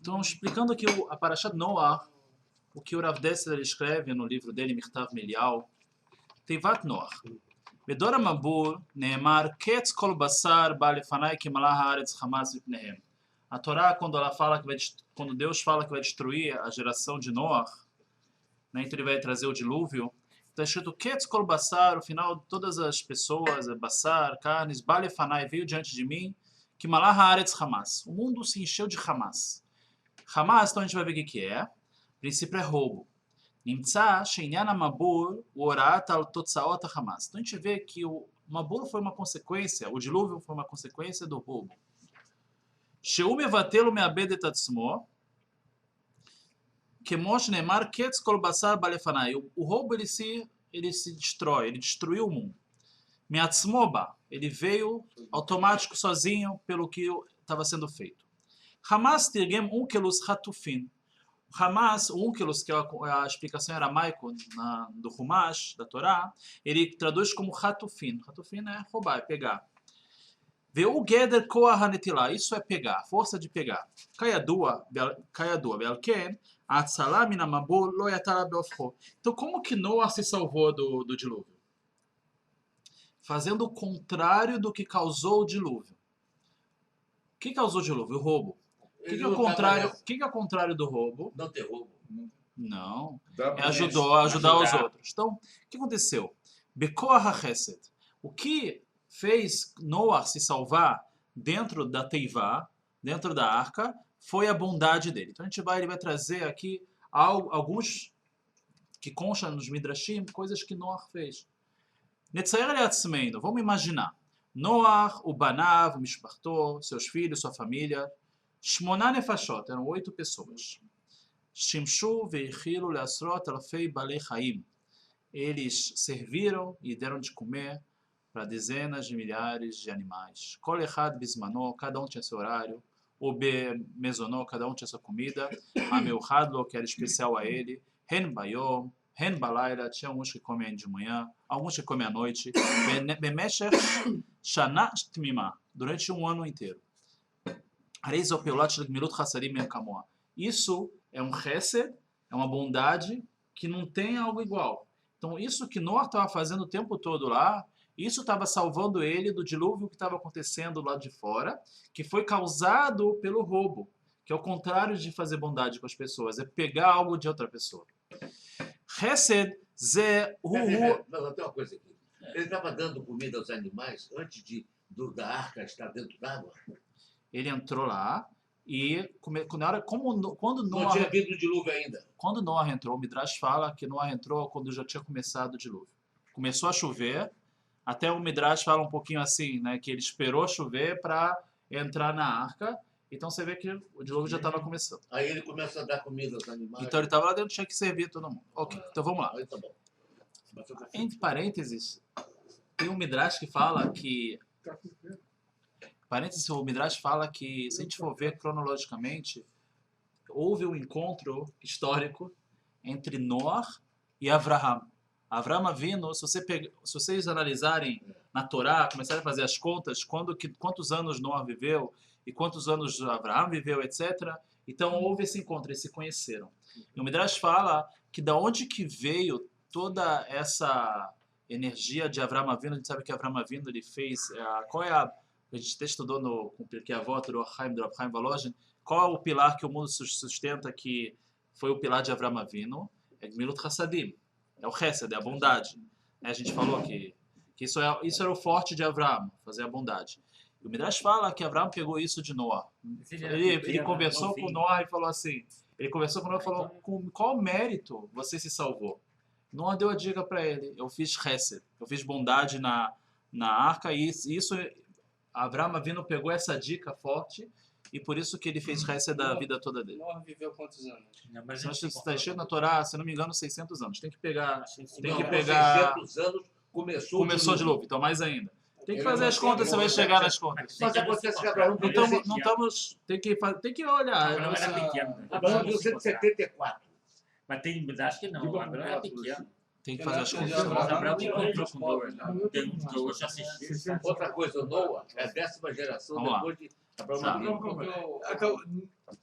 Então, explicando aqui a Parashat Noach, o que o Rav Dessler escreve no livro dele, Mirtav Melial, Teivat Noach. Bedor HaMabul, Neemar, Ketz Kol Basar, Ba Lefanai, Kimalah Haaretz, Hamas Vipnehem. A Torá, quando Deus fala que vai destruir a geração de Noach, né, então ele vai trazer o dilúvio, está escrito Ketz Kol Basar, o final de todas as pessoas, Basar, carnes, Ba Lefanai, veio diante de mim, Kimalah Haaretz, Hamas. O mundo se encheu de Hamas. Hamas, então a gente vai ver o que é. O princípio é roubo. Nimtza she'inyan ha-mabul u'orat al totzaot ha-Hamas. Então a gente vê que o mabul foi uma consequência, o dilúvio foi uma consequência do roubo. She'u mevatel u'me'abed et atzmo, kemo shene'emar ketz kol basar ba lefanai. O roubo ele se destrói, ele destruiu o mundo. Me'atzmo ba, ele veio automático, sozinho, pelo que estava sendo feito. Hamas tirgem unkelus hatufin. Hamas, o unkelus, que é a explicação aramaica do Humash, da Torá, ele traduz como hatufin. Hatufin é roubar, é pegar. Veu geder koah hanetilah, isso é pegar, força de pegar. Kayadua belken, atzala min hamabul lo yatala beofcho. Então, como que Noah se salvou do dilúvio? Fazendo o contrário do que causou o dilúvio. O que causou o dilúvio? O roubo. O que é o contrário do roubo? Não ter roubo. Não. É ajudar os outros. Então, o que aconteceu? Bekoah HaChesed. O que fez Noah se salvar dentro da Teivá, dentro da arca, foi a bondade dele. Então ele vai trazer aqui alguns que constam nos Midrashim, coisas que Noah fez. Netzayer le'atzmeinu. Vamos imaginar. Noah, o Banav, o Mishparto, seus filhos, sua família, Shmona nefashot, eram 8 pessoas. Shimshu ve'echilu le'asrot alfei balei chaim. Eles serviram e deram de comer para dezenas de milhares de animais. Kol echad bismano, cada um tinha seu horário. O mesono, cada um tinha sua comida. Ameuchadlo, que era especial a ele. Hen bayom, hen balayla, tinha alguns que comem de manhã, alguns que comem à noite. Bemeshech shana tmima, durante um ano inteiro. Isso é um chesed, é uma bondade que não tem algo igual. Então isso que Noah estava fazendo o tempo todo lá, isso estava salvando ele do dilúvio que estava acontecendo lá de fora, que foi causado pelo roubo, que é o contrário de fazer bondade com as pessoas, é pegar algo de outra pessoa. Chesed ze Mas tem uma coisa aqui. Ele estava dando comida aos animais antes da arca estar dentro d'água? Ele entrou lá e quando Noah, não tinha havido o dilúvio ainda. Quando Noah entrou, o Midrash fala que Noah entrou quando já tinha começado o dilúvio. Começou a chover, até o Midrash fala um pouquinho assim, né, que ele esperou chover para entrar na arca. Então você vê que o dilúvio já estava começando. Aí ele começa a dar comida aos animais. Então ele estava lá dentro, tinha que servir todo mundo. Ok, então vamos lá. Aí tá bom. Entre parênteses, tem um Midrash que fala que... Parênteses, o Midrash fala que, se a gente for ver cronologicamente, houve um encontro histórico entre Noah e Avraham. Avraham Avinu, se vocês analisarem na Torá, começarem a fazer as contas, quantos anos Noah viveu e quantos anos Avraham viveu, etc. Então houve esse encontro, eles se conheceram. E o Midrash fala que da onde que veio toda essa energia de Avraham Avinu, a gente sabe que Avraham Avinu ele fez... A gente até estudou no Pirkei Avot, do Chaim Volozhin, qual é o pilar que o mundo sustenta que foi o pilar de Avraham Avinu? É Gmilut Hassadim, é o Chesed, é a bondade. A gente falou que isso era o forte de Avraham, fazer a bondade. E o Midrash fala que Avraham pegou isso de Noah. Ele conversou com Noah e falou assim, falou, com qual mérito você se salvou? Noah deu a dica para ele, eu fiz Chesed, eu fiz bondade na arca, e isso... Avraham Avinu pegou essa dica forte e por isso que ele fez Chesed da vida toda dele. Noah viveu quantos anos? Mas está escrito na Torá, se não me engano, 600 anos. Tem que pegar... 600 anos começou de novo, então mais ainda. Tem que fazer as contas, você vai chegar nas contas. Mas acontece que Abraão não estamos... Tem que olhar. Abraão era pequeno. Abraão viveu 174. Mas tem, acho que não, Abraão era pequeno. Tem que fazer as Mas contas. Abraão se encontrou com Noah. Que eu já assisti. Outra coisa, Noah é a 10ª geração Vamos lá. depois de Abraão. Tá.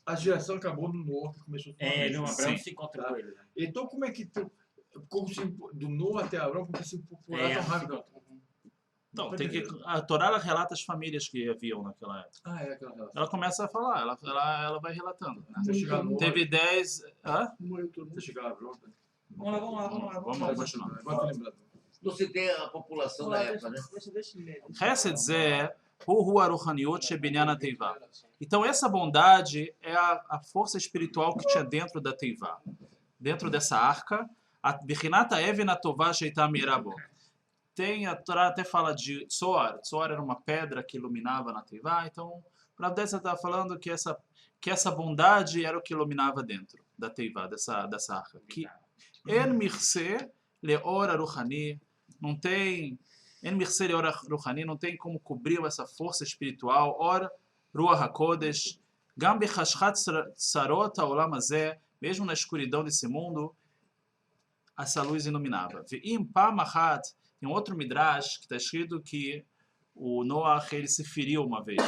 A geração acabou no Noah, que começou com Sim. Abraão. Abraão se encontrou com ele. Então, como é que do Noah até Abraão, como que se popular tão rápido? Então, a Torá ela relata as famílias que haviam naquela época. Ah, é aquela relação. Ela começa a falar, ela vai relatando. Né? Até chegar no Teve 10. Hã? Até chegar a Abraão. Vamos continuar. Agora tô lembrado. Não se tem a população da época, né? Chesed Zeh hu aruchaniot shebinyan ateiva. Então essa bondade é a força espiritual que tinha dentro da Teivá. Dentro dessa arca, a Bechinata Evena Tová Sheitá Mirabo. Tem, a Torá até fala de Tzoar. Tzoar era uma pedra que iluminava na Teivá. Então, o Rav Dessler está falando que essa bondade era o que iluminava dentro da Teivá, dessa arca. Que En Mirse Leor Aruchani, não tem En Mirse Leor Aruchani, não tem como cobrir essa força espiritual. Or Ruach HaKodesh, Gam Bechashchat Sarot Haolam Hazeh, mesmo na escuridão desse mundo, essa luz iluminava. Ve'im Pamachat, em outro Midrash, que está escrito que o Noah ele se feriu uma vez,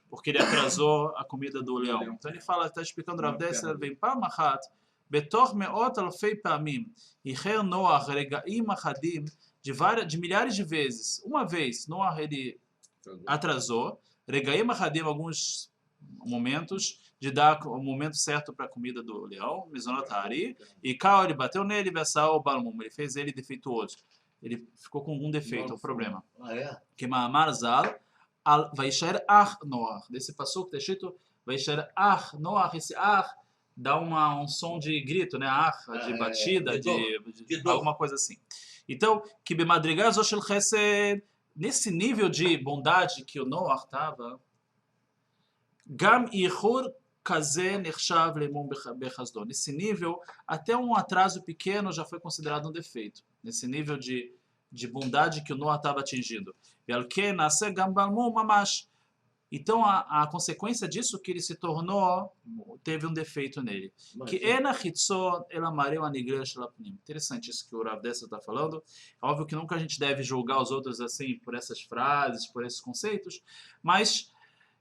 porque ele atrasou a comida do leão. Então ele fala, está explicando Rav Dessler, ve'im Pamachat, Betor meot alfei pamim, Icher Noah regaim achadim, de milhares de vezes. Uma vez, Noah ele atrasou, regaim achadim, alguns momentos, de dar o momento certo para a comida do leão, Mizonot Hari, e Cal, ele bateu nele, Vessal Balmum, ele fez ele defeituoso. Ele ficou com algum defeito, um problema. Ah, é? Que Ma'amar Zal, Vaisher Ach Noah. Desse passou que está escrito Vaisher Ach Noah, esse Ach dá um som de grito, né? Ach, de batida, de alguma coisa assim. Então, que Bemadrigal Zoshel Chesed, nesse nível de bondade que o Noah estava, Gam Ichur Kazé Nershav Lemon Bechasdon. Nesse nível, até um atraso pequeno já foi considerado um defeito. Nesse nível de bondade que o Noah estava atingindo. Então, a consequência disso é que ele se tornou, teve um defeito nele. Que interessante isso que o Rav Dessler está falando. É óbvio que nunca a gente deve julgar os outros assim por essas frases, por esses conceitos, mas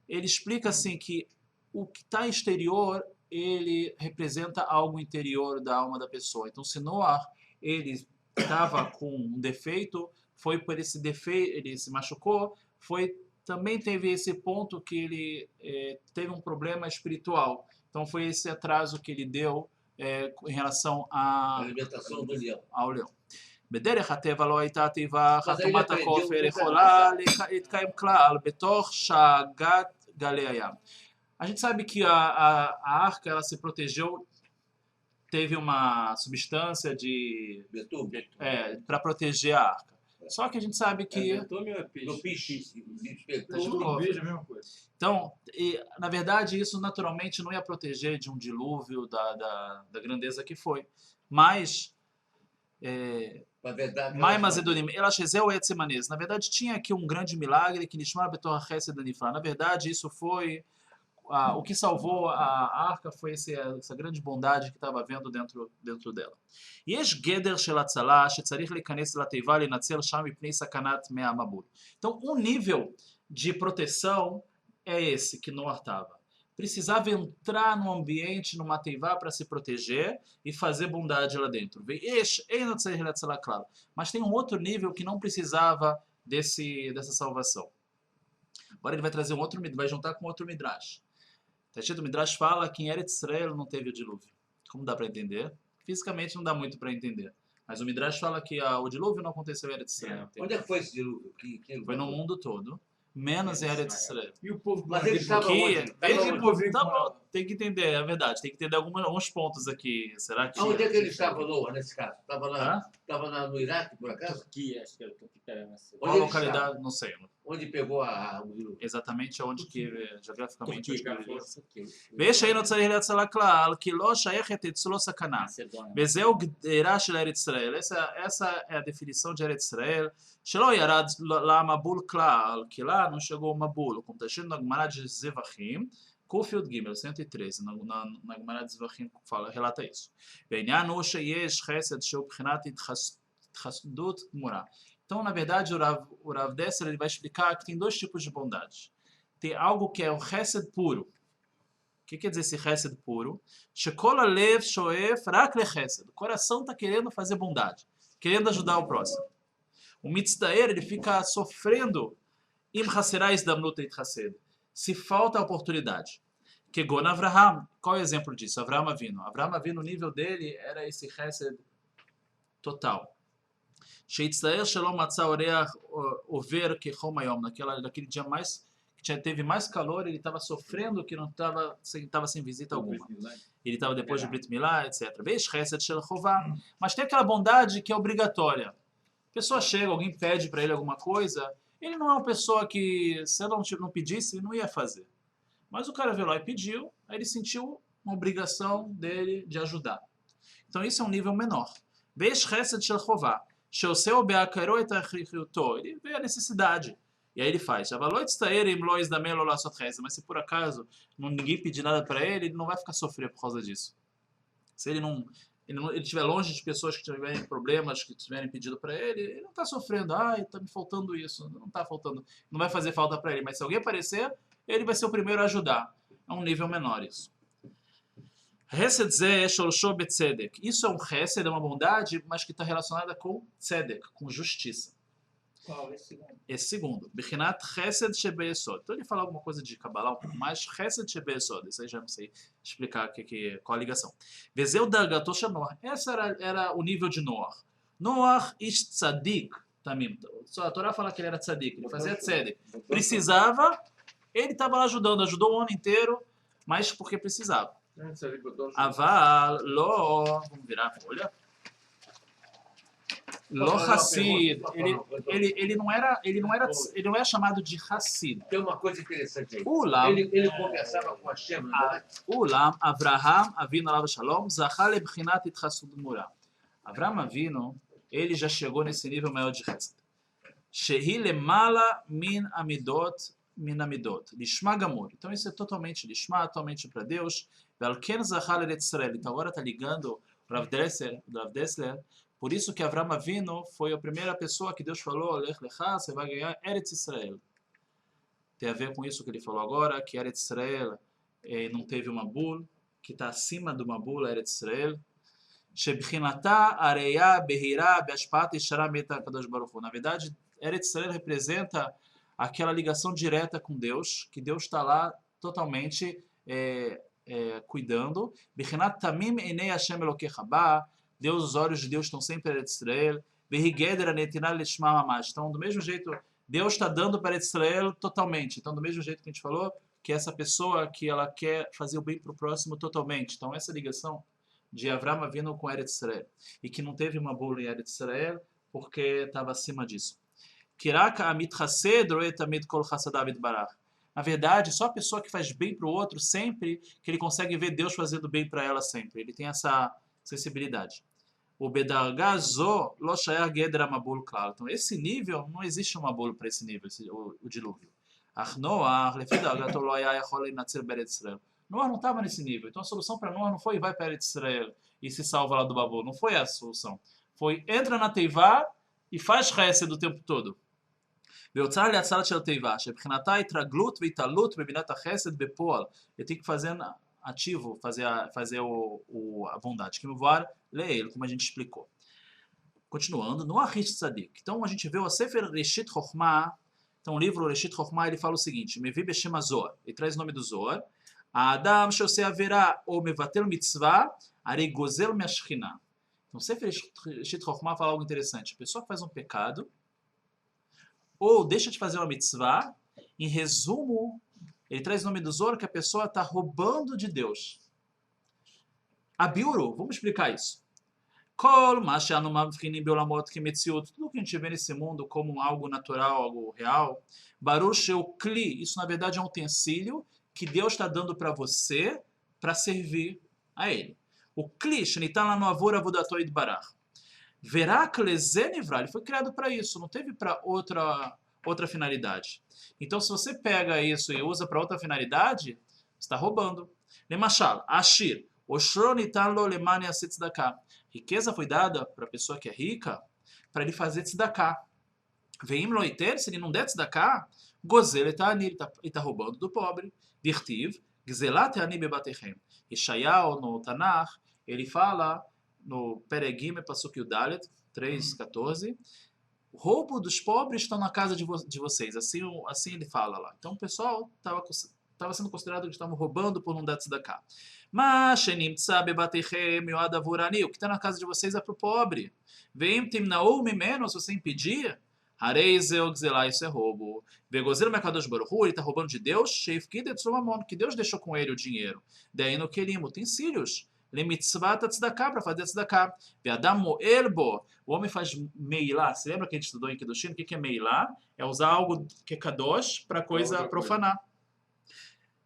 ele explica assim que o que está exterior, ele representa algo interior da alma da pessoa. Então, se Noah, ele estava com um defeito, foi por esse defeito, ele se machucou, também teve esse ponto que ele teve um problema espiritual. Então, foi esse atraso que ele deu em relação à alimentação do leão. ao leão. בדרך הטבע לא הייתה תיבה אז חתומת אני הכופר בדיוק יכולה להתקיים כלל בתוך שאגת גלי הים. A gente sabe que a arca ela se protegeu, teve uma substância para proteger a arca. Só que a gente sabe que No piche. Veja a mesma coisa. então, na verdade, isso naturalmente não ia proteger de um dilúvio da grandeza que foi. Mas Na verdade, Mai Mazedonim, Elashezeu Etzemanes. Na verdade, tinha aqui um grande milagre que Nishmar Betor Chesed Anifá. Na verdade, isso foi o que salvou a arca, foi essa grande bondade que estava havendo dentro dela. Yesh Geder Shel Hatzalah shetzarich leikanes lateiva linatzel sham mipnei sakanat mea mabul. Então, um nível de proteção é esse que Noah estava. Precisava entrar no ambiente, numa teivá, para se proteger e fazer bondade lá dentro. Mas tem um outro nível que não precisava dessa salvação. Agora ele vai trazer vai juntar com outro Midrash. O Midrash fala que em Eretz Israel não teve o dilúvio. Como dá para entender? Fisicamente não dá muito para entender. Mas o Midrash fala que o dilúvio não aconteceu em Eretz Israel. Onde é que foi esse dilúvio? Foi no mundo todo. Menos em Eretz Israel. E o povo Mas ele estava onde? Tem que entender, é verdade. Tem que entender alguns pontos aqui. Será que... Onde é que ele estava, Noah, nesse caso? Estava no Iraque, por acaso? Turquia, acho que era Turquia. Qual a localidade? Não sei. Onde pegou o dilúvio? Exatamente onde que, geograficamente, Turquia, ויש היינו צריך להצלה כלל, כי לא שייכת אצלו סכנה. וזהו גדרה של ארץ ישראל. Essa é a definição de Eretz Israel. שלא ירד למבול כלל, כי לה não chegou o מבול. como está escrito na Gemara de Zevachim, Kofield Gimel, 113, na Gemara de Zvachim relata isso. Ve'inyan hu sheyesh chesed shel b'chinat itchasdut gmura. Então, na verdade, o Rav Dessler ele vai explicar que tem dois tipos de bondade. Tem algo que é o chesed puro. O que quer dizer esse chesed puro? Shekol alev shoef rak lechesed. O coração está querendo fazer bondade, querendo ajudar o próximo. O mitzdaer, ele fica sofrendo im haserá isdamnut itchased. Se falta a oportunidade. Que Gon Avraham. Qual é o exemplo disso? Avraham Avinu. Avraham Avinu, o nível dele era esse chesed total. Sheitztaer shalom matzah oreach over kechom hayom. Naquele dia mais que teve mais calor, ele estava sofrendo que não estava sem visita alguma. Ele estava depois de Brit Milá, etc. Veish chesed shel chová. Mas tem aquela bondade que é obrigatória. A pessoa chega, alguém pede para ele alguma coisa, ele não é uma pessoa que, se ela não pedisse, ele não ia fazer. Mas o cara veio lá e pediu, aí ele sentiu uma obrigação dele de ajudar. Então isso é um nível menor. Veish chesed shel chová. Ele vê a necessidade. E aí ele faz. Mas se por acaso ninguém pedir nada para ele, ele não vai ficar sofrendo por causa disso. Se ele estiver longe de pessoas que tiverem problemas, que tiverem pedido para ele, ele não está sofrendo. Está me faltando isso. Não está faltando. Não vai fazer falta para ele. Mas se alguém aparecer, ele vai ser o primeiro a ajudar. É um nível menor isso. Isso é um chesed, é uma bondade, mas que está relacionada com tzedek, com justiça. Qual? Esse segundo. Esse segundo. Bechinat chesed shebeyesod. Então ele fala alguma coisa de Kabbalah um pouco mais. Chesed shebeyesod. Isso aí já não sei explicar qual a ligação. Vezeu dargato shenoah. Esse era o nível de Noah. Noah ish tzadik tamim. A Torá fala que ele era tzadik. Ele fazia tzedek. Precisava, ele estava lá ajudando. Ajudou o ano inteiro, mas porque precisava. Aval, lo, vamos virar a folha. Lo Hassid, ele não era chamado de Hassid. Tem uma coisa interessante aí. Ulam, Ele conversava com Hashem, não é? Ulam, Avraham Avinu alav shalom, zachal lebchinat itchasud mura. Avraham Avinu, ele já chegou nesse nível maior de Chesed. Shehi lemala min amidot, lishma gamur. Então isso é totalmente lishma, totalmente para Deus. Velken zachal eretz Israel. Então agora está ligando o Rav Dessler. Por isso que Avraham Avinu foi a primeira pessoa que Deus falou, Lech lecha, você vai ganhar Eretz Israel. Tem a ver com isso que ele falou agora, que Eretz Israel não teve uma bula, que está acima de uma bula, Eretz Israel. Shebchinatá areia behirá beashpat ishara meta kadosh baruch hu. Na verdade, Eretz Israel representa aquela ligação direta com Deus, que Deus está lá totalmente cuidando. Bechinat tamim enei Hashem elokecha ba. Deus, os olhos de Deus estão sempre para Eretz Israel. Então, do mesmo jeito, Deus está dando para Eretz Israel totalmente. Então, do mesmo jeito que a gente falou, que essa pessoa que ela quer fazer o bem para o próximo totalmente. Então, essa ligação de Avraham Avinu com Eretz Israel. E que não teve uma bula em Eretz Israel, porque estava acima disso. Na verdade, só a pessoa que faz bem para o outro sempre, que ele consegue ver Deus fazendo bem para ela sempre. Ele tem essa sensibilidade. O bedargazo lo shayar gedra mabul klal. Então esse nível não existe uma bolo para esse nível, o dilúvio. Noah não estava nesse nível. Então a solução para Noah não foi vai para Eretz Israel e se salva lá do Babel. Não foi essa a solução. Foi entra na Teivá e faz chesed o tempo todo. Ele tem que fazer ativo, fazer a bondade. Que no VAR, lê ele, como a gente explicou. Continuando, no Arish Tzadik. Então a gente vê o Sefer Reshit Chochmah. Então o livro Reshit Chochmah, ele fala o seguinte, Mevi Beshem Zohar. Ele traz o nome do Zohar. Adam Shose Averá ou Mevatel Mitzvah, Arei Gozel Meashchina. Então o Sefer Reshit Chochmah fala algo interessante. A pessoa que faz um pecado ou deixa de fazer uma mitzvah, em resumo, ele traz o nome do Zohar que a pessoa está roubando de Deus. Abiuru, vamos explicar isso. Tudo que a gente vê nesse mundo como algo natural, algo real, Baruch Kli, isso na verdade é um utensílio que Deus está dando para você para servir a Ele. O Kli, Shenitan lá no Avor Avodato Idbarach. Verak lezenivra, ele foi criado para isso, não teve para outra finalidade. Então, se você pega isso e usa para outra finalidade, está roubando. Lemachal, Ashir, Oshro nitan lo lemani aset tzedakah. Riqueza foi dada para a pessoa que é rica, para ele fazer tzedakah. Veim lo iter, se ele não der tzedakah, gozel etani, ele está roubando do pobre. Dirtiv, gzelat ani bebatechem. Yeshayahu, no Tanakh, ele fala, no Peregim, Pasuk Yudalet, 3:14, roubo dos pobres estão na casa de vocês. Assim ele fala lá. Então o pessoal estava sendo considerado que estavam roubando por não dar tzedakah. Mas, shenimtza bebatechem yoad avur ani, o que está na casa de vocês é para o pobre. Veim timna'u mimeno, se você impedir, harei zeu gzelá, isso é roubo. Vegozel mekadosh baruch hu, ele está roubando de Deus, sheifkid et sulomon, que Deus deixou com ele o dinheiro. Daí no kelim, utensílios, lemitzvat tzedakah, para fazer tzedakah. Ve'adam mo'el bo, o homem faz meilá. Você lembra que a gente estudou em Kedushim? O que é meilá? É usar algo que é kadosh para coisa profanar.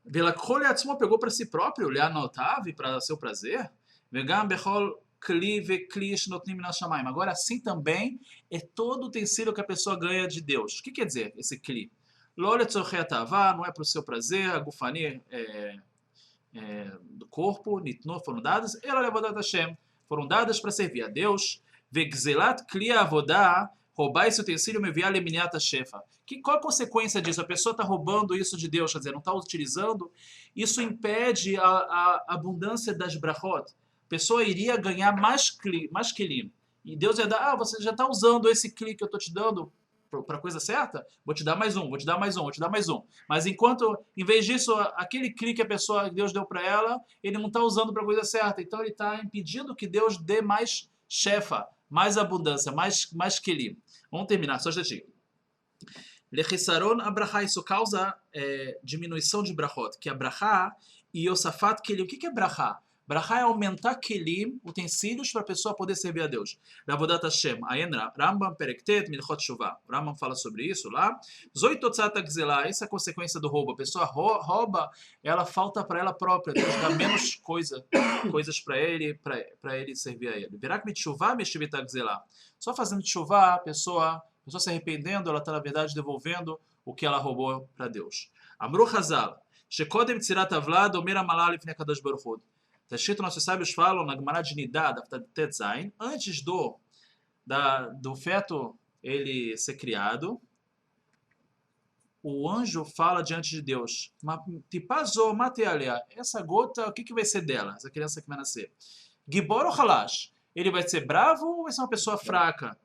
Velakol yatzmo, pegou para si próprio, leanotav, para seu prazer. Vegam bechol kli vekli shnotnim min hashamayim. Agora, assim também é todo utensílio que a pessoa ganha de Deus. O que quer dizer esse kli? Lo letzorchei atavá, não é para o seu prazer, a gufani do corpo, nitno, foram dadas, ela levodat Hashem, foram dadas para servir a Deus. Vegzelat kli avodá, roubar esse utensílio me via leminiata shefa. Qual a consequência disso? A pessoa está roubando isso de Deus, quer dizer, não está utilizando. Isso impede a abundância das brachot. A pessoa iria ganhar mais kelim. E Deus ia dar, você já está usando esse kli que eu estou te dando para a coisa certa? Vou te dar mais um, vou te dar mais um, vou te dar mais um. Mas enquanto, em vez disso, aquele kli que Deus deu para ela, ele não está usando para a coisa certa. Então ele está impedindo que Deus dê mais shefa, mais abundância, mais kelim. Vamos terminar, só já Lechisaron abrahá, isso causa diminuição de brachot, que é brachá e yosafat kelim. O que é brachá? Brachá é aumentar kelim, utensílios, para a pessoa poder servir a Deus. Ravodat Hashem, Ayen Rambam Perektet, Milchot Shuvah. O Rambam fala sobre isso lá. Zoi totzat gzelá, essa é a consequência do roubo. A pessoa rouba, ela falta para ela própria. Deus dá menos coisas para ele servir a ele. Virak mitshuvah meshivit gzelá. Só fazendo shuvah, a pessoa se arrependendo, ela está, na verdade, devolvendo o que ela roubou para Deus. Amru Hazal, shekodem tzirat avlad omer amalal lifnei kadosh baruch hu. Está escrito, nossos sábios falam na Gemara de Nidá, da Tetzain, antes do feto ele ser criado, o anjo fala diante de Deus, Tipazô, matealia, essa gota, o que vai ser dela, essa criança que vai nascer? Gibor ou Halash? Ele vai ser bravo ou vai ser uma pessoa fraca?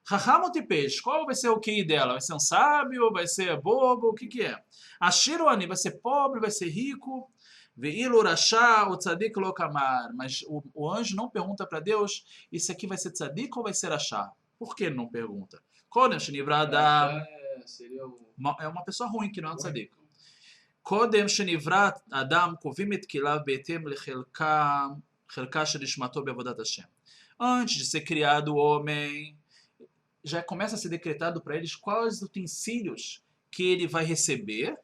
Raham ou Tipesh? Qual vai ser o QI dela? Vai ser um sábio? Vai ser bobo? O que é? Ashir ou Ani? Vai ser pobre? Vai ser rico? Ve'ilo rachá ou tzadik lo kamar. Mas o anjo não pergunta para Deus, isso aqui vai ser tzadik ou vai ser rachá? Por que ele não pergunta? Kodem shenivra adam. É uma pessoa ruim que não é um tzadik. Kodem shenivra adam kovim et kilav betem lechelka shenishmato beavodat Hashem. Antes de ser criado o homem, já começa a ser decretado para eles quais utensílios que ele vai receber,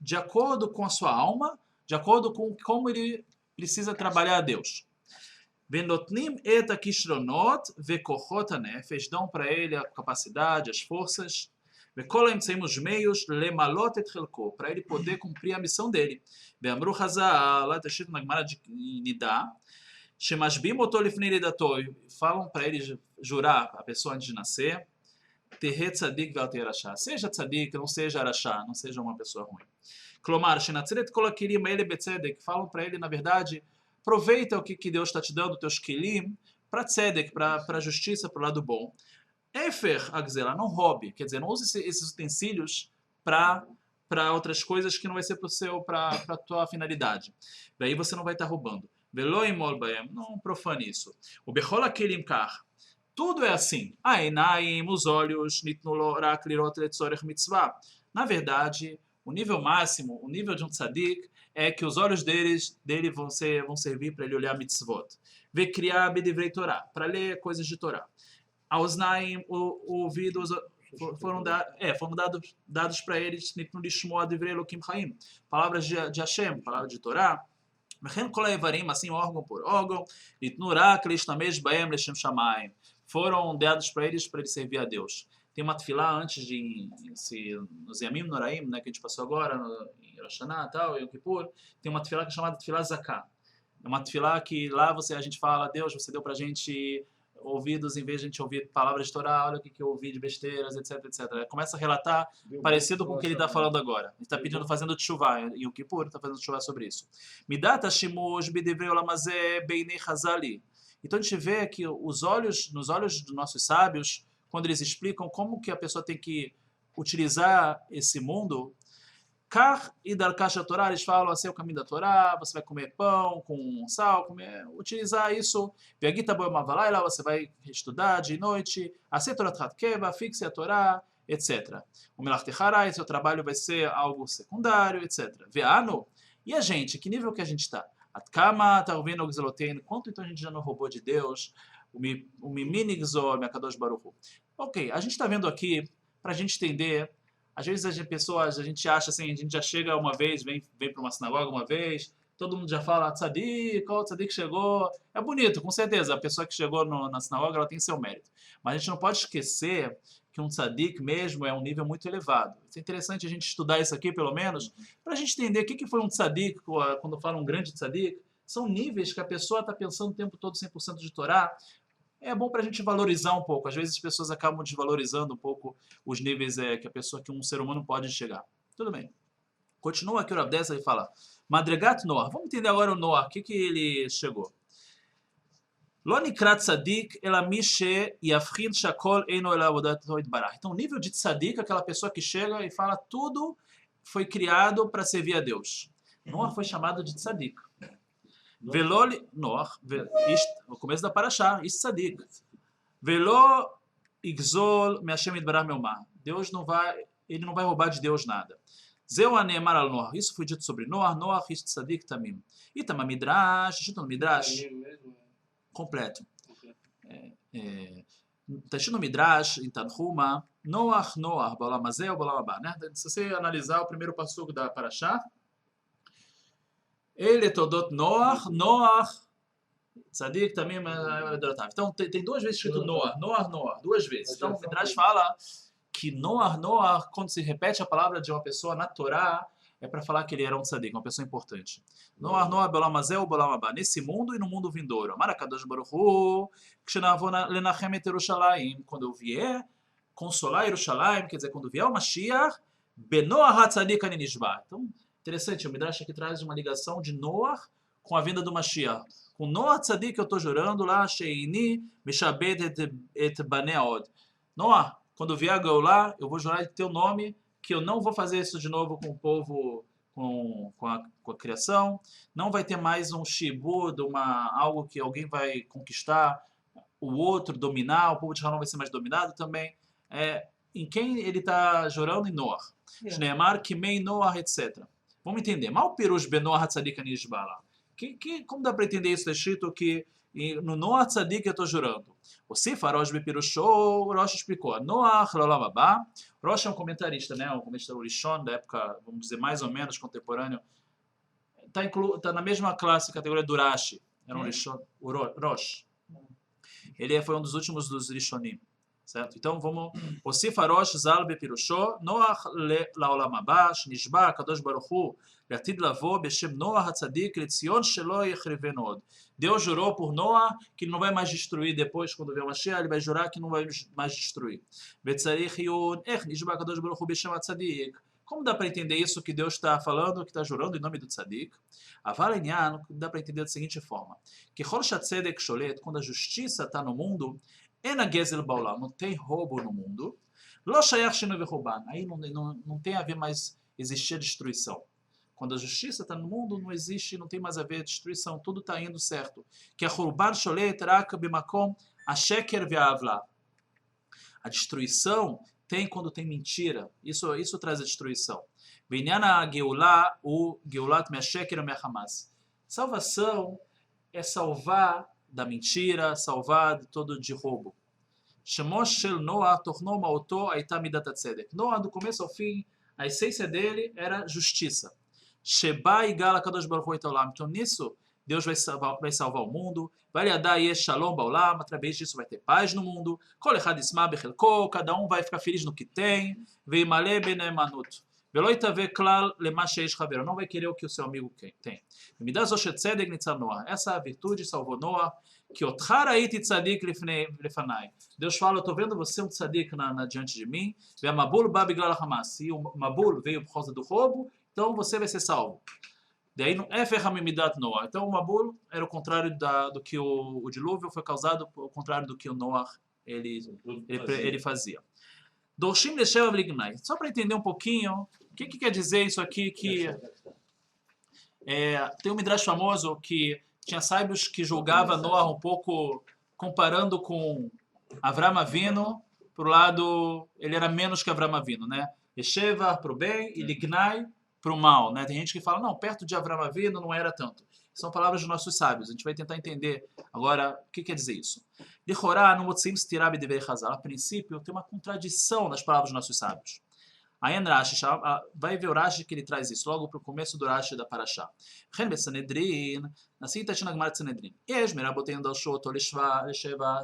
de acordo com a sua alma, de acordo com como ele precisa trabalhar a Deus. Venotnim et akishronot vekochot hanefesh, dão para ele a capacidade, as forças, vekolam temos os meios, lemalot et chelko, para ele poder cumprir a missão dele. Ve'amru Hazal, lá está escrito na Gemara de Nidá, shemashbim oto lifnei lidato, falam para ele jurar a pessoa antes de nascer, tehet tzadik ve'al teher rachá, seja tzadik, não seja rachá, não seja uma pessoa ruim. Klomar, shenatzeret kol hakelim ele betzedek, falam para ele, na verdade, aproveita o que Deus está te dando, teus kelim, para tzedek, para a justiça, para o lado bom. Efer agzela, não roube, quer dizer, não use esses utensílios para outras coisas que não vai ser para a tua finalidade. Daí você não vai estar roubando. Velo imol baem, não profane isso. O bechol hakelim kar, tudo é assim. Aenaim, os olhos, nitnulo rak lirot letzorech mitzvah. Na verdade, o nível máximo, o nível de um tzadik, é que os olhos dele vão servir para ele olhar mitzvot. Vecriar bedivrei Torá, para ler coisas de Torá. Aosnaim, ouvidos, foram dados para eles, nitnu lishmoa divrei Elokim chaim, palavras de Hashem, palavras de Torá. Mechen kol ha'ivarim, assim órgão por órgão, nitnu rak lishtamesh baem leshem shamayim, foram dados para eles servir a Deus. Tem uma tefilá antes de nos Yamim Noraim, né, que a gente passou agora, em Rosh Hashanah e tal, em Yom Kippur, tem uma tefilá que é chamada tefilá Zaká. É uma tefilá que lá a gente fala, Deus, você deu pra gente ouvidos em vez de a gente ouvir palavras de Torá, olha o que eu ouvi de besteiras, etc, etc. Começa a relatar parecido com o que ele está falando agora. Ele está pedindo, fazendo teshuvah, e o Kippur está fazendo teshuvah sobre isso. Midata shimush bidivrei olamazé beinei chazali. Então a gente vê que nos olhos dos nossos sábios, quando eles explicam como que a pessoa tem que utilizar esse mundo, Kar e Darkash Torá, eles falam assim, é o caminho da Torá, você vai comer pão com sal, utilizar isso. Viagita Boemavalai, lá você vai estudar de noite, a Torat Hatkeva, fixe a Torá, etc. O Melach Techarai, seu trabalho vai ser algo secundário, etc. Veano, e a gente, que nível que a gente está? Atkama, tá ouvindo o Gzelotein, quanto então a gente já não roubou de Deus? O Mimini Gzor, Mekadosh Baruch Hu. Ok, a gente está vendo aqui, para a gente entender. Às vezes a gente acha assim, a gente já chega uma vez, vem para uma sinagoga uma vez, todo mundo já fala, tzadik, qual tzadik chegou? É bonito, com certeza, a pessoa que chegou na sinagoga, ela tem seu mérito. Mas a gente não pode esquecer que um tzadik mesmo é um nível muito elevado. É interessante a gente estudar isso aqui, pelo menos, para a gente entender o que foi um tzadik, quando fala um grande tzadik. São níveis que a pessoa está pensando o tempo todo 100% de Torá. É bom para a gente valorizar um pouco. Às vezes as pessoas acabam desvalorizando um pouco os níveis que um ser humano pode chegar. Tudo bem. Continua aqui o Rav Dessler e fala, Madregat Noah. Vamos entender agora o Noah. O que ele chegou? Lo nikrat tzadik ela mishe yafchin shakol eino ela avodat itbarach. Então, o nível de tzadik é aquela pessoa que chega e fala tudo foi criado para servir a Deus. Noah foi chamado de tzadik. Veloli Noah, o começo da Parashá, isso tzadik. Velo igzol me Hashem itbarach me'omah. Deus ele não vai roubar de Deus nada. Zeu anemar al Noah. Isso foi dito sobre Noah, Noah ish tzadik tamim. Itama midrash, escrito no midrash completo. Está escrito no midrash em Tanhuma, Noah, baolam hazeh ou baolam haba, né? Se você analisar o primeiro passuco da Parashá, ele todot Noah, tzadik tamim adoratável. Então tem duas vezes escrito Noah, duas vezes. Então o midrash fala que Noah, quando se repete a palavra de uma pessoa na Torá, é para falar que ele era um tzadik, uma pessoa importante. Noah, baolam hazeh ou baolam haba, nesse mundo e no mundo vindouro. Amar HaKadosh Baruch Hu, kshenavo lenachem et Yerushalayim, quando eu vier consolar Yerushalayim, quer dizer, quando vier o Mashiach, benoah hatzadik ani nishba. Então, interessante, o midrash aqui traz uma ligação de Noah com a vinda do Mashiach. Com Noah tzadik eu estou jurando lá, sheini mishabed et baneod. Noah, quando vier a Geulah, eu vou jurar de teu nome que eu não vou fazer isso de novo com o povo, com a criação. Não vai ter mais um shibud, algo que alguém vai conquistar, o outro dominar, o povo de Israel não vai ser mais dominado também. Em quem ele está jurando? Em Noah. Shneemar, Kimei Noah, etc. Vamos entender. Mal pirush benoah hatzadik ani nishba lá. Como dá para entender isso? Está escrito que no Noah tzadik eu estou jurando. O Sifa Rosh Bepirushou, Rosh explicou. Noah Lolam Haba. Rosh é um comentarista, né? Um comentarista Rishon da época, vamos dizer, mais ou menos contemporâneo. Está na mesma classe, categoria do Rashi. Era um Rishon, o Rosh. Ele foi um dos últimos dos Rishonim. Certo? Então vamos. O Sifa Rosh Zal Bepirushou, Noah Laolam Haba, Nishba Kadosh Baruch Hu, Latid Lavo, Beshem Noah Hatzadik, Letzion Shelo Yechrivenu Od. Deus jurou por Noah que ele não vai mais destruir depois, quando vier o Mashiach, ele vai jurar que não vai mais destruir. Como dá para entender isso que Deus está falando, que está jurando em nome do Tzadik? Dá para entender da seguinte forma: que quando a justiça está no mundo, não tem roubo no mundo, aí não tem a ver mais existir a destruição. Quando a justiça está no mundo, não existe, não tem mais a ver destruição, tudo está indo certo. Que a Churban Sholet Rak Bimakom Asheker Ve'avla. A destruição tem quando tem mentira. Isso traz a destruição. Venyana Geulah, o Geulat Me'asheker Me'ahamas. Salvação é salvar da mentira, salvar de todo de roubo. Shemosh Shel Noah tornou Maoto Aita Midat Tzedek. Noah, do começo ao fim, a essência dele era justiça. Sheba Igala Kadosh Baruch Hu Etolam. Então, nisso, Deus vai salvar o mundo. Vai dar shalom baolam, através disso vai ter paz no mundo. Kol echad yisma bechelko, cada um vai ficar feliz no que tem. Veimale benemanut. Velo itave klal lema sheish chaver, não vai querer o que o seu amigo tem. Midah zo shel tzedek nitzal Noah, essa virtude salvou Noah. Que otchar haiti tzadik lefanai. Deus fala, eu estou vendo você um tzadik diante de mim. Ve mabul ba biglal hamas. E o mabul veio por causa do roubo, então você vai ser salvo. Daí no efer hamimidat Noah. Então o mabul era o contrário do que o dilúvio foi causado, o contrário do que o Noah ele fazia. Dorshim leshevav lignai. Só para entender um pouquinho, o que quer dizer isso aqui que tem um midrash famoso que tinha sábios que julgava Noah um pouco comparando com Avram Avinu, por lado, ele era menos que Avram Avinu, né? Yesheva para o bem e Lignai para o mal, né? Tem gente que fala, não, perto de Avram Avinu não era tanto. São palavras dos nossos sábios. A gente vai tentar entender agora o que quer dizer isso. Lichorá, no motzim stirab devei chazal. A princípio, tem uma contradição nas palavras dos nossos sábios. Aí Rashi, vai ver o Rashi que ele traz isso logo para o começo do Rashi da Parashá. Chen beSanedrin, assim está na Gemara de Sanedrin.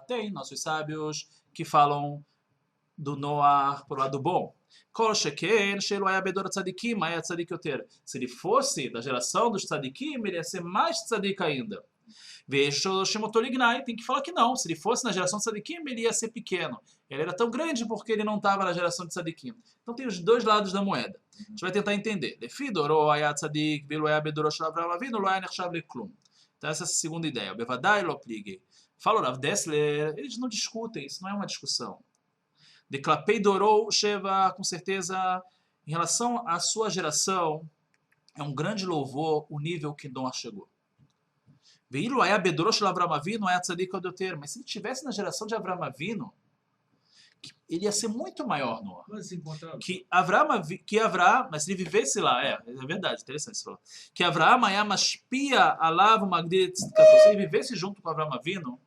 Tem nossos sábios que falam do Noah por lado bom. Kol sheken shelo haya bedor tzadikim, haya tzadik yoter. Se ele fosse da geração dos tzadikim, ele ia ser mais tzadik ainda. Vejo Shemotolignai, tem que falar que não. Se ele fosse na geração de Tzadikim, ele ia ser pequeno. Ele era tão grande porque ele não estava na geração de Tzadikim. Então tem os dois lados da moeda. A gente vai tentar entender. Lefidoro ayat tzadik, velo ayat bedoro shel Avram Avinu, lo ayat nechshav leklum. Então essa é a segunda ideia. Bevadai lo pligei. Fala o Rav Dessler, eles não discutem, isso não é uma discussão. Declapei Dorou Sheva, com certeza, em relação à sua geração, é um grande louvor o nível que Noah chegou. Veilo aí a bedrosh de Avram Avinu, é a tzadik odoter. Mas se ele estivesse na geração de Avram Avinu, ele ia ser muito maior, Noah. Que Avram, mas se ele vivesse lá, é verdade, interessante você falar. Que Avram ia maspia alav magdir, se ele vivesse junto com Avram Avinu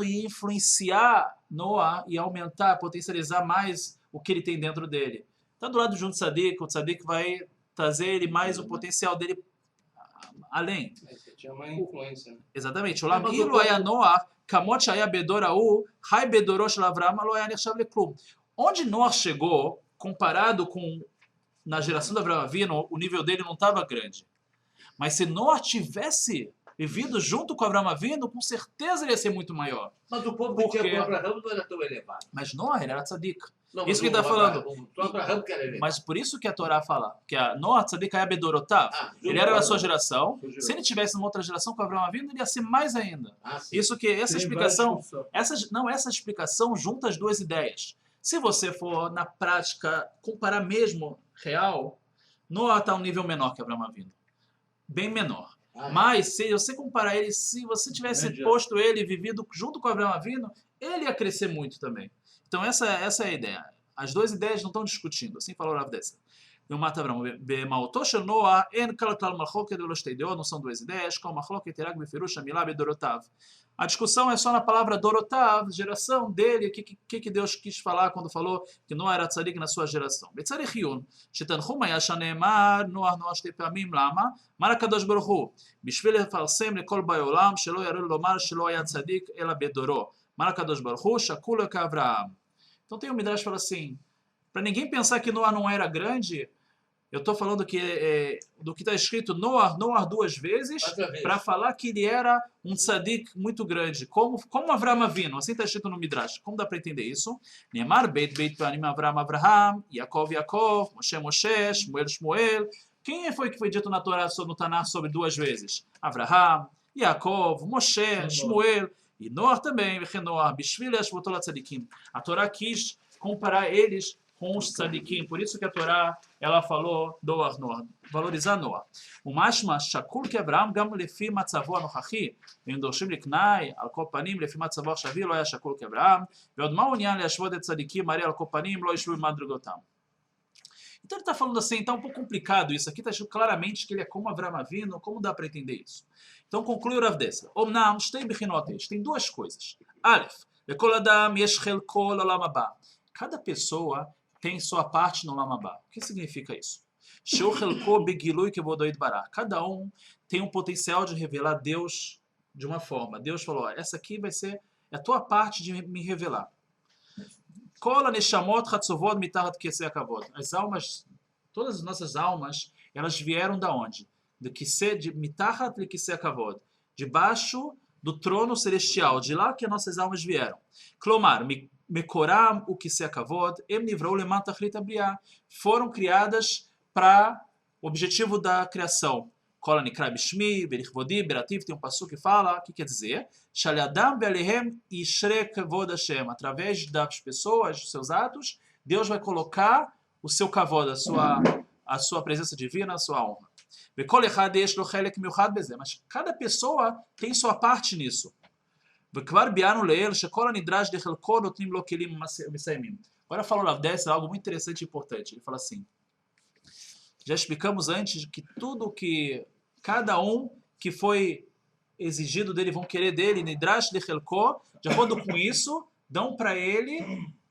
ia influenciar Noah e aumentar, potencializar mais o que ele tem dentro dele. Está do lado junto do tzadik, o tzadik vai trazer ele mais o potencial dele além. Tinha uma influência, né? Exatamente. Olamilu aya Noah, kamot shaya bedorau, hai bedoro shel Avram, lo aya nechshav leklum. Onde Noah chegou, comparado com na geração do Avram Avinu, o nível dele não estava grande. Mas se Noah tivesse vivido junto com Avram Avinu, com certeza ele ia ser muito maior. Mas o povo que tinha com Abraão não era tão elevado. Mas Noah, ele era tzadik. Não, Isso que ele está falando. O Abraão que era elevado. Mas por isso que a Torá fala que a Noah tzadik aya bedorotav. Ele era da sua geração. Se ele tivesse numa outra geração com Avram Avinu, ele ia ser mais ainda. Isso que essa explicação, essa explicação junta as duas ideias. Se você for na prática comparar mesmo real, Noah está a um nível menor que Avram Avinu, bem menor. Mas se você comparar ele, se você tivesse posto ele vivido junto com Avram Avinu, ele ia crescer muito também. Então essa é a ideia. As duas ideias não estão discutindo. Assim falou o Rav Dessler. Não são duas ideias. A discussão é só na palavra Dorotav, geração dele. O que Deus quis falar quando falou que Noah era tzadik na sua geração? Noah שתי פעמים, למה? אמר הקדוש ברוך הוא, בשביל לפרסם לכל באי עולם שלא יראו לומר שלא היה צדיק אלא בדורו. אמר הקדוש ברוך הוא, שקול כאברהם. Então tem um midrash que fala assim, para ninguém pensar que Noah não era grande, eu estou falando que do que está escrito Noah duas vezes, para falar que ele era um tzadik muito grande, como Avram Avinu, assim está escrito no Midrash. Como dá para entender isso? Neemar beit panim Avram Avraham, Yaakov, Moshe, Shmuel. Quem foi que foi dito na Torá, no Tanakh, sobre duas vezes? Avraham, Yaakov, Moshe, Shmuel. E Noah também, a Torá quis comparar eles com os tzadikim, por isso que a Torá ela falou Noah, valorizar Noah. O mashma shakul que Abraham gam lefi matzavo anochachi, em dorshim liknai al kol panim lefi matzavo achshavi lo היה שקול כאברהם, ועוד מה העניין להשוות את צדיקים הרי על כל פנים לא ישבו במדרגותם. Então ele está falando assim, está um pouco complicado isso aqui, está escrito claramente que ele é como Avram Avinu, como dá para entender isso? Então conclui o Rav Dessler. Omnam, shtei bichinot, tem duas coisas. Aleph, lekol adam yesh chelko l'olam haba. Cada pessoa tem sua parte no Olam Haba. O que significa isso? Sheu chelko begilui kevodo yitbarach. Cada um tem um potencial de revelar Deus de uma forma. Deus falou, essa aqui vai ser a tua parte de me revelar. Kol haneshamot chatzovot mitachat kisei hakavod. As almas, todas as nossas almas, elas vieram da onde? De mitachat kisei hakavod. Debaixo do trono celestial. De lá que as nossas almas vieram. Klomar, mekoram o kisei hakavod, em nivrou leman tachlit habriah. Foram criadas para o objetivo da criação. Kol hanikra bishmi, berichvodi, berativ, tem um passuco que fala, o que quer dizer? Shaliadam ve'alehem yishre kavod Hashem. Através das pessoas, dos seus atos, Deus vai colocar o seu kavod, a sua presença divina, a sua honra. Ve'kol echad yesh lo chelek miuchad beze. Mas cada pessoa tem sua parte nisso. Ve'kvar bi'anu le'el shekol hanidrash dechelko notnim lo kelim mesayimim. Agora fala o Rav Dessler algo muito interessante e importante. Ele fala assim, já explicamos antes que tudo que cada um que foi exigido dele, vão querer dele, Nidrash de Helko, de acordo com isso, dão para ele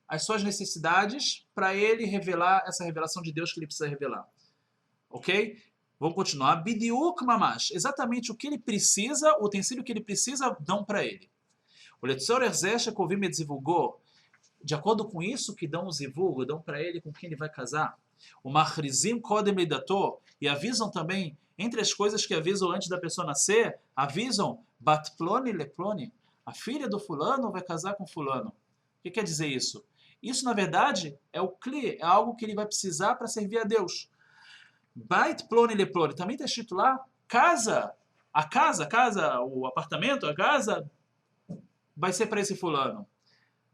as suas necessidades, para ele revelar essa revelação de Deus que ele precisa revelar. Ok? Vamos continuar. Bidiuk mamash. Exatamente o que ele precisa, o utensílio que ele precisa, dão para ele. O Letzor Erzesha Kovim divulgou, de acordo com isso que dão o zivug, dão para ele com quem ele vai casar. O Machrizim Kodem Leidato, e avisam também, entre as coisas que avisam antes da pessoa nascer, avisam Bat Ploni Leploni, a filha do fulano vai casar com fulano. O que quer dizer isso? Isso, na verdade, é o Kli, é algo que ele vai precisar para servir a Deus. Bait Ploni Leploni, também está escrito lá, casa, o apartamento, a casa, vai ser para esse fulano.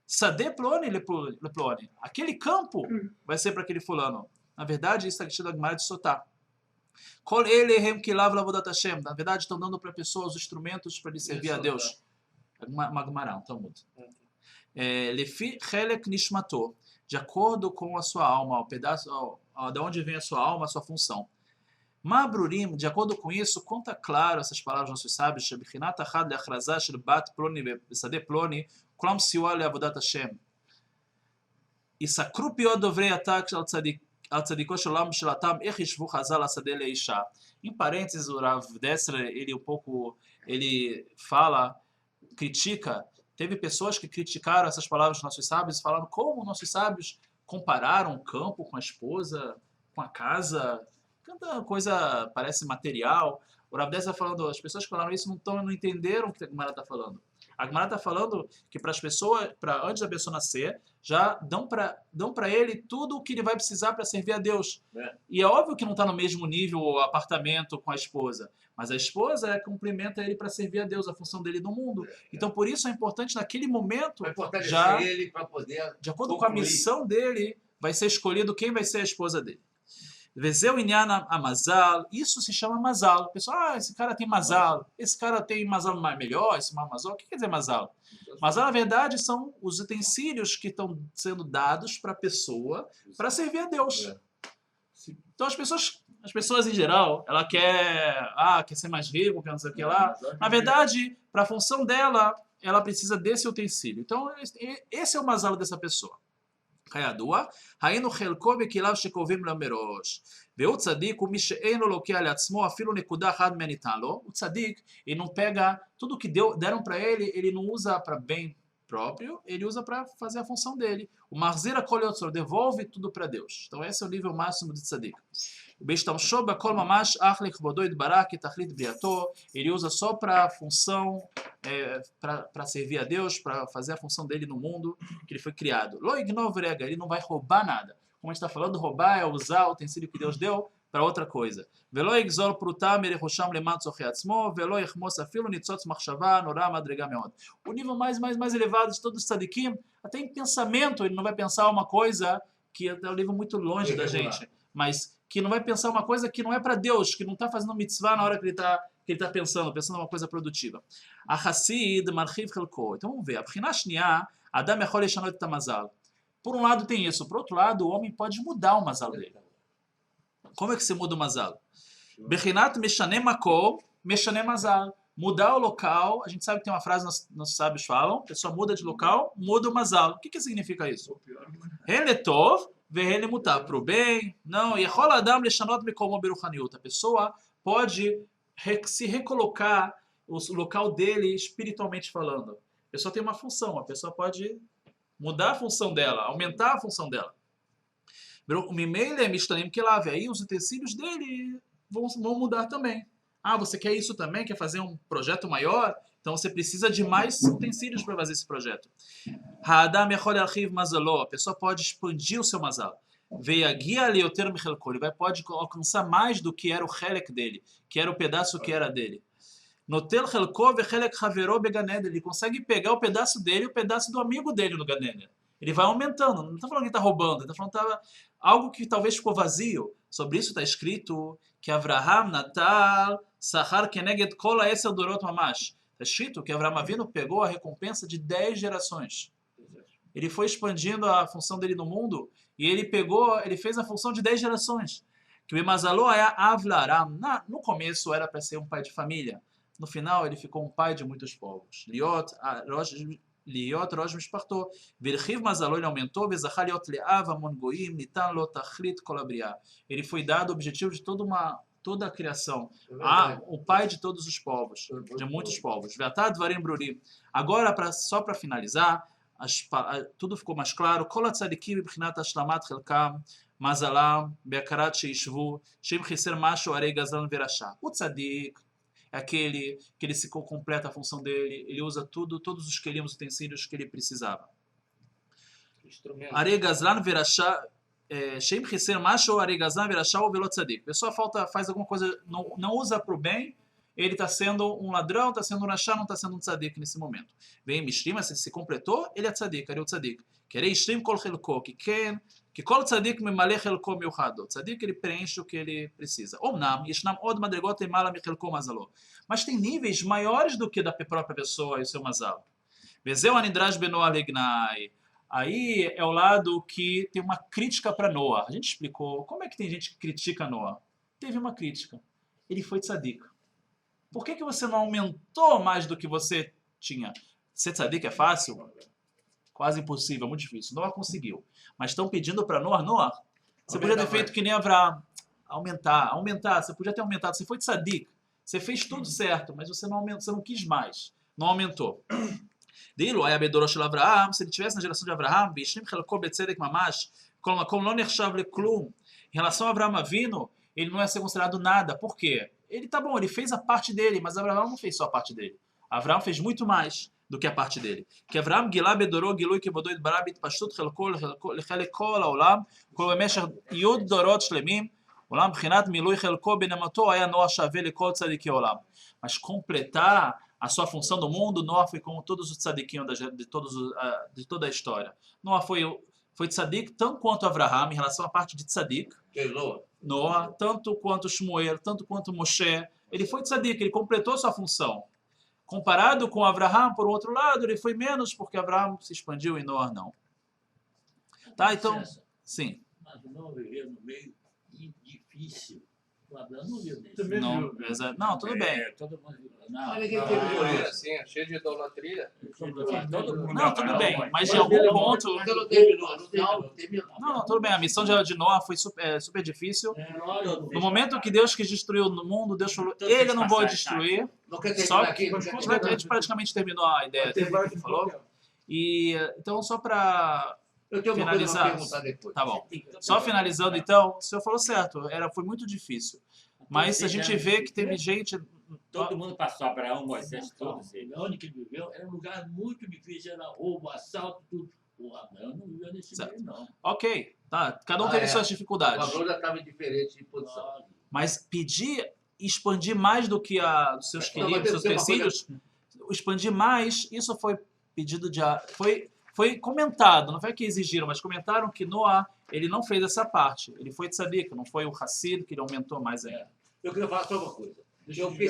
Sade Ploni Leploni, aquele campo vai ser para aquele fulano. Na verdade, isso está escrito na Gemara de Sotá. Kol elehem kilav lavodat Hashem. Na verdade, estão dando para a pessoa os instrumentos para ele servir a Deus. Uma Gemara, um Talmud. Lefi chelek nishmato, de acordo com a sua alma, o pedaço, de onde vem a sua alma, a sua função. Mabrurim, de acordo com isso, conta claro essas palavras dos nossos sábios, Shebichinat achad leachrazah shel bat ploni besade ploni, klam siwa leavodat Hashem. Isakru piot dovrei atak al tzadiko shelam shelatam ech yishvu chazal asade leisha. Em parênteses, o Rav Dessler, ele fala, critica, teve pessoas que criticaram essas palavras dos nossos sábios, falando como nossos sábios compararam o campo com a esposa, com a casa, tanta coisa parece material. O Rav Dessler está falando, as pessoas que falaram isso não entenderam o que a Gemara está falando. A Gemara está falando que para as pessoas, antes da pessoa nascer, já dão para ele tudo o que ele vai precisar para servir a Deus. E é óbvio que não está no mesmo nível o apartamento com a esposa, mas a esposa cumprimenta ele para servir a Deus, a função dele no mundo. Então, por isso é importante naquele momento, já, ele para poder de acordo concluir. com a missão dele, vai ser escolhido quem vai ser a esposa dele. Vezeu inyan amazal, isso se chama mazal. O pessoal, esse cara tem mazal, esse cara tem mazal melhor, esse mazal. O que quer dizer mazal? Mazal, na verdade, são os utensílios que estão sendo dados para a pessoa para servir a Deus. Então, as pessoas em geral, ela quer ser mais rico, quer não sei o que lá. Na verdade, para a função dela, ela precisa desse utensílio. Então, esse é o mazal dessa pessoa. כידוע, היינו חלקו בכליו שקובעים לו מראש. והוא צדיק, ומי שאין לו לוקח לעצמו אפילו נקודה אחת מהניתן לו, הוא צדיק, ele não pega tudo que deram para ele não usa para bem próprio, ele usa para fazer a função dele. O marzira kol yotzor, devolve tudo para Deus. Então esse é o nível máximo de tzadik. בהשתמשו בכל ממש אך לכבודו יתברך כתכלית בריאתו, ele usa só para a função, para servir a Deus, para fazer a função dele no mundo que ele foi criado. Lo ignov rega, ele não vai roubar nada. Como a gente está falando, roubar é usar o utensílio que Deus deu para outra coisa. ולא יגזול פרוטה מרכושם למען צורכי עצמו, ולא יחמוס אפילו ניצוץ מחשבה נורא מדרגה מאוד. O nível mais elevado de todos os tzadikim, até em pensamento, ele não vai pensar uma coisa que é um nível muito longe da gente, mas que não vai pensar uma coisa que não é para Deus, que não está fazendo mitzvah na hora que ele está pensando uma coisa produtiva. A Hassid marchiv chelko. Então vamos ver. A Bchina Shniya, Adam yachol leshanot et hamazal. Por um lado tem isso. Por outro lado, o homem pode mudar o mazal dele. Como é que se muda o mazal? Bechinat meshanem makom, meshanem mazal. Mudar o local, a gente sabe que tem uma frase nossos sábios falam, a pessoa muda de local, muda o mazal. O que significa isso? Ele tov, ele mutar para o bem. Não, a pessoa pode se recolocar o local dele espiritualmente falando. A pessoa tem uma função, a pessoa pode mudar a função dela, aumentar a função dela. O Mimele é Mishtanim Kelave, aí os utensílios dele vão mudar também. Ah, você quer isso também? Quer fazer um projeto maior? Então você precisa de mais utensílios para fazer esse projeto. Ha'adam yachol yarchiv mazalo, a pessoa pode expandir o seu mazal. Ve'yagia leoter michelko, ele pode alcançar mais do que era o helek dele, que era o pedaço que era dele. Notel chelko ve'helek havero beganeden, ele consegue pegar o pedaço dele e o pedaço do amigo dele no Ganeden. Ele vai aumentando, não está falando que está roubando, está falando que tá algo que talvez ficou vazio. Sobre isso está escrito que Avraham Natal Sahar Keneged Kol Esel Dorot Mamash. Está escrito que Avraham Avinu pegou a recompensa de 10 gerações. Ele foi expandindo a função dele no mundo e ele fez a função de 10 gerações. Que o Imazaló é Avlaram. No começo era para ser um pai de família. No final ele ficou um pai de muitos povos. Liot Rosh Mishparto. Virchiv Mazaló, ele aumentou. Vezachar Liot Leav Amon Goim Nitan Lo Tachlit Kol Abriá. Ele foi dado o objetivo de toda a criação. O pai de todos os povos, de muitos povos. Ve'atad Varim Brurim. Agora, só para finalizar, tudo ficou mais claro. Kol HaTzadikim B'chinat Hashlamat Chelkam Mazalam Be'akarat Sheishvu Shem Chiser Mashu Arei Gazlan Verashá. O Tzadik é aquele que ele se completa a função dele, ele usa todos os kelim, os utensílios que ele precisava. Arei Gazlan Verashá Shem Chiser Mashu Arei Gazlan Verashá ou Velot Tzadik. A pessoa faz alguma coisa, não usa para o bem, ele está sendo um ladrão, está sendo um rachá, não está sendo um tzadik nesse momento. Vem Mishrim, se completou, ele é tzadik, ele é o tzadik. Querei Ishrim Kol Chelko, que Kol Tzadik Memale Chelko Miuchado. Tzadik, ele preenche o que ele precisa. Omnam, Yishnam Od Madregot Emala Michelko Mazalo. Mas tem níveis maiores do que da própria pessoa e o seu mazal. Vezeu Anidrash Benoah Legnai. Aí é o lado que tem uma crítica para Noah. A gente explicou como é que tem gente que critica Noah. Teve uma crítica. Ele foi tzadik. Por que você não aumentou mais do que você tinha? Ser tzadik é fácil? Quase impossível, muito difícil. Noah conseguiu. Mas estão pedindo para Noah, você podia ter feito que nem Avraham. Aumentar. Você podia ter aumentado. Você foi tzadik. Você fez tudo certo, mas você não aumentou, você não quis mais. Não aumentou. Dilo, aí Abedorosh Avraham, se ele tivesse na geração de Avraham, Bishnim Chelko Betzedek Mamash, como não Nershav Leklum, em relação a Avraham Avinu, ele não ia ser considerado nada. Por quê? Ele tá bom, ele fez a parte dele, mas Avraham não fez só a parte dele. Avraham fez muito mais do que a parte dele. Que Avraham Gilá Bedoró Gilui Kevodó Idbarabit Pashtut Chelko Lechelek Kol Haolam Kol Bemeshach Yud Dorot Shlemim Olam Bchinat Milui Chelko Benamato Aya Noah Shaveh Lekol Tzadikei Olam. Mas completar a sua função do mundo, Noah foi como todos os tzadikim de toda a história. Noah foi tzadik tanto quanto Avraham em relação à parte de tzadik. Noah, tanto quanto Shmuel, tanto quanto Moshe, ele foi tzadik, ele completou sua função. Comparado com Avraham, por outro lado, ele foi menos porque Avraham se expandiu e Noah não. Tá, então, sim. Mas não viver no meio difícil. O Abraão não viu nesse. Não, tudo bem. Todo mundo viu. Mas ninguém teve por isso. Assim, cheio de idolatria. Não, tudo bem, mas de algum ponto... Mas não terminou. Não, tudo bem, a missão de Noah foi super difícil. No momento que Deus quis destruir o mundo, Deus falou, ele não vai destruir. Não quer Só terminar que aqui? a gente praticamente terminou a ideia que ele falou. E então, só para Eu tenho uma coisa finalizar. para perguntar depois. Tá bom. Só finalizando, então, o senhor falou certo, foi muito difícil. Mas a gente vê que teve gente... Todo mundo passou, Abraão, Moisés, todos eles. Onde que viveu era um lugar muito difícil, era roubo, assalto, tudo. O Abraão não viveu nesse meio, não. Ok, tá. Cada um teve suas O dificuldades. Abraão já estava em diferente posição. Mas expandir mais do que os seus queridos, seus utensílios, expandir mais, isso foi pedido de... Foi comentado, não foi que exigiram, mas comentaram que Noah, ele não fez essa parte. Ele foi tzadik, não foi o Hassid que ele aumentou mais ainda. Eu queria falar só uma coisa. Eu fiquei